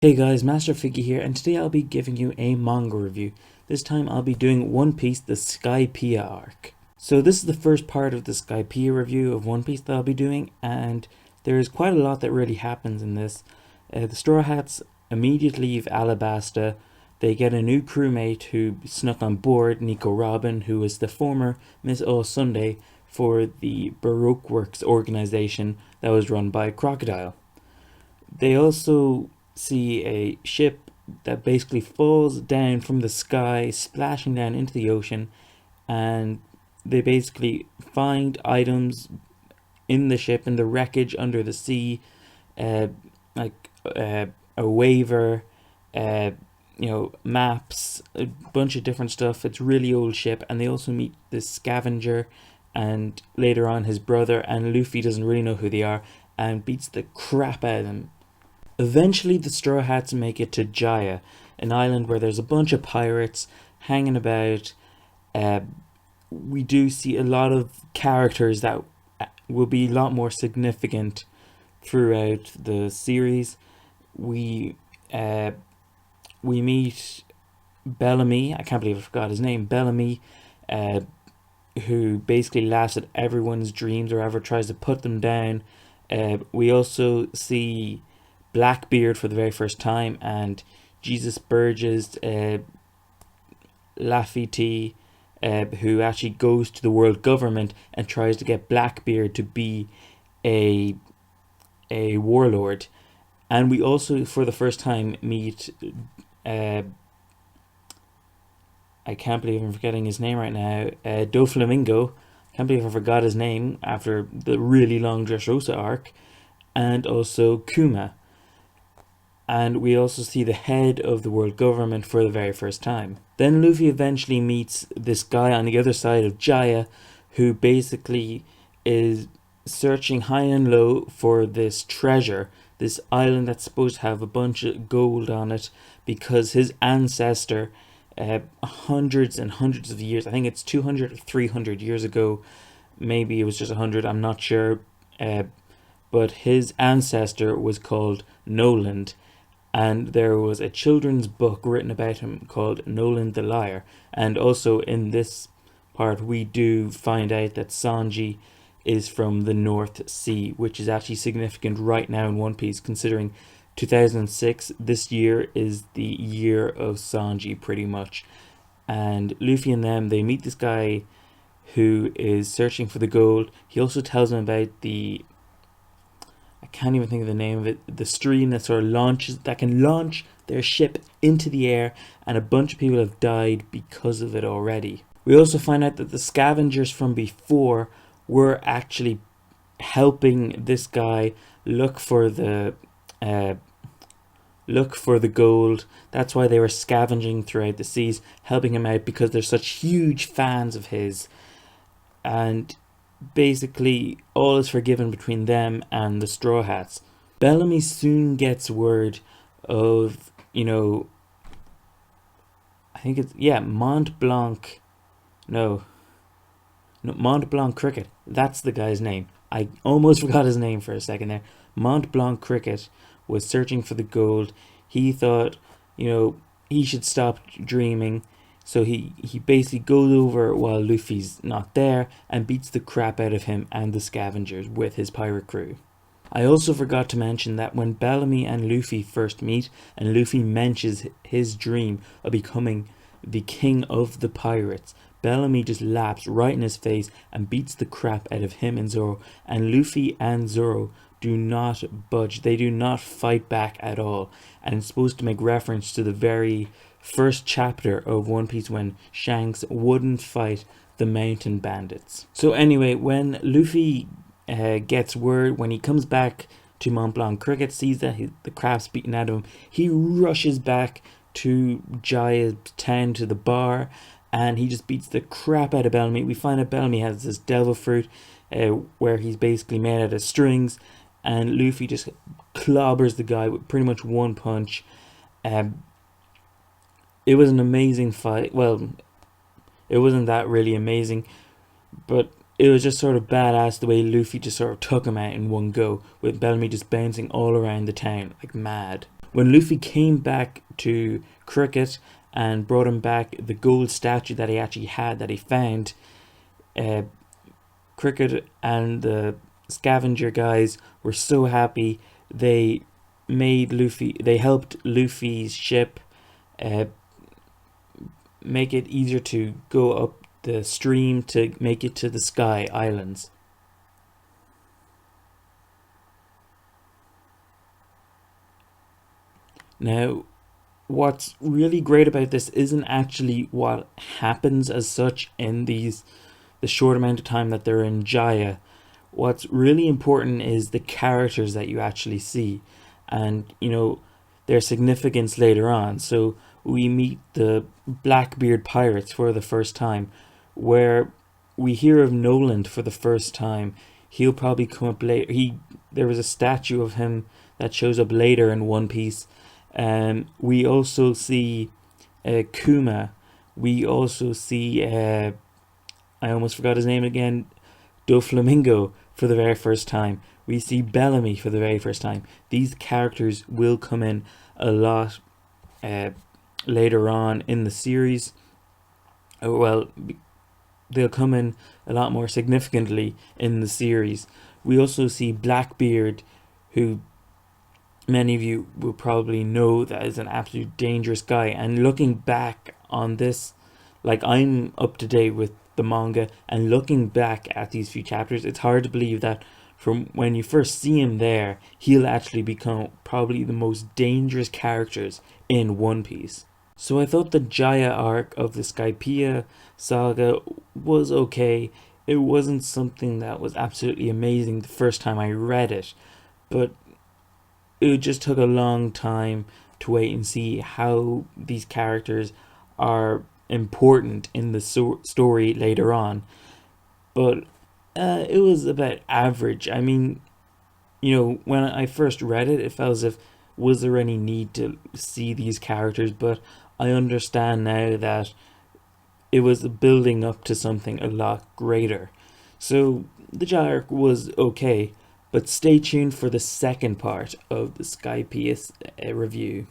Hey guys, MasterFiggy here, and today I'll be giving you a manga review. This time I'll be doing One Piece, the Skypiea arc. So this is the first part of the Skypiea review of One Piece that I'll be doing, and there's quite a lot that really happens in this. The Straw Hats immediately leave Alabasta. They get a new crewmate who snuck on board, Nico Robin, who was the former Miss All Sunday for the Baroque Works organization that was run by Crocodile. They also see a ship that basically falls down from the sky, splashing down into the ocean, and they basically find items in the ship, in the wreckage under the sea, like a waiver, maps, a bunch of different stuff. It's a really old ship, and they also meet this scavenger, and later on his brother, and Luffy doesn't really know who they are, and beats the crap out of them. Eventually, the Straw Hats make it to Jaya, an island where there's a bunch of pirates hanging about. We do see a lot of characters that will be a lot more significant throughout the series. We meet Bellamy. I can't believe I forgot his name. Bellamy, who basically laughs at everyone's dreams or ever tries to put them down. We also see Blackbeard for the very first time, and Jesus Burgess, Laffy, who actually goes to the world government and tries to get Blackbeard to be a warlord. And we also, for the first time, meet I can't believe I'm forgetting his name right now, Doflamingo. Can't believe I forgot his name after the really long Dressrosa arc. And also Kuma. And we also see the head of the world government for the very first time. Then Luffy eventually meets this guy on the other side of Jaya, who basically is searching high and low for this treasure, this island that's supposed to have a bunch of gold on it, because his ancestor, hundreds and hundreds of years, I think it's 200 or 300 years ago, maybe it was just 100, I'm not sure, but his ancestor was called Noland. And there was a children's book written about him called Noland the Liar. And also in this part we do find out that Sanji is from the North Sea, which is actually significant right now in One Piece, considering 2006, this year, is the year of Sanji pretty much. And Luffy and them, they meet this guy who is searching for the gold. He also tells them about I can't even think of the name of it, the stream that sort of launches, that can launch their ship into the air, and a bunch of people have died because of it already. We also find out that the scavengers from before were actually helping this guy look for the gold. That's why they were scavenging throughout the seas, helping him out because they're such huge fans of his. And basically all is forgiven between them and the Straw Hats. Bellamy soon gets word of, I think it's, Mont Blanc Cricket. That's the guy's name. I almost forgot his name for a second there. Mont Blanc Cricket was searching for the gold. He thought, he should stop dreaming. So he basically goes over while Luffy's not there and beats the crap out of him and the scavengers with his pirate crew. I also forgot to mention that when Bellamy and Luffy first meet, and Luffy mentions his dream of becoming the king of the pirates, Bellamy just laps right in his face and beats the crap out of him and Zoro. And Luffy and Zoro do not budge. They do not fight back at all. And it's supposed to make reference to the very first chapter of One Piece when Shanks wouldn't fight the mountain bandits. So anyway, when Luffy gets word, when he comes back to Mont Blanc Cricket, sees that the crap's beaten out of him, he rushes back to Jaya's town, to the bar, and he just beats the crap out of Bellamy. We find out Bellamy has this devil fruit where he's basically made out of strings, and Luffy just clobbers the guy with pretty much one punch. It was an amazing fight. Well, it wasn't that really amazing, but it was just sort of badass the way Luffy just sort of took him out in one go, with Bellamy just bouncing all around the town like mad. when Luffy came back to Cricket and brought him back the gold statue that he actually had, that he found, Cricket and the scavenger guys were so happy. They helped Luffy's ship make it easier to go up the stream to make it to the Sky Islands. Now, what's really great about this isn't actually what happens as such in the short amount of time that they're in Jaya. What's really important is the characters that you actually see, and their significance later on. So we meet the Blackbeard pirates for the first time, where we hear of Noland for the first time. He'll probably come up later. There was a statue of him that shows up later in One Piece. We also see Kuma. We also see I almost forgot his name again, Doflamingo for the very first time. We see Bellamy for the very first time. These characters will come in a lot later on in the series. Well, they'll come in a lot more significantly in the series. We also see Blackbeard, who many of you will probably know that is an absolute dangerous guy. And looking back on this, like, I'm up to date with the manga, and looking back at these few chapters, it's hard to believe that from when you first see him there, he'll actually become probably the most dangerous characters in One Piece. So I thought the Jaya arc of the Skypiea saga was okay. It wasn't something that was absolutely amazing the first time I read it, but it just took a long time to wait and see how these characters are important in the story later on. But it was about average. I mean, when I first read it, it felt as if, was there any need to see these characters? But I understand now that it was building up to something a lot greater. So the Jaya arc was okay, but stay tuned for the second part of the Skypiea review.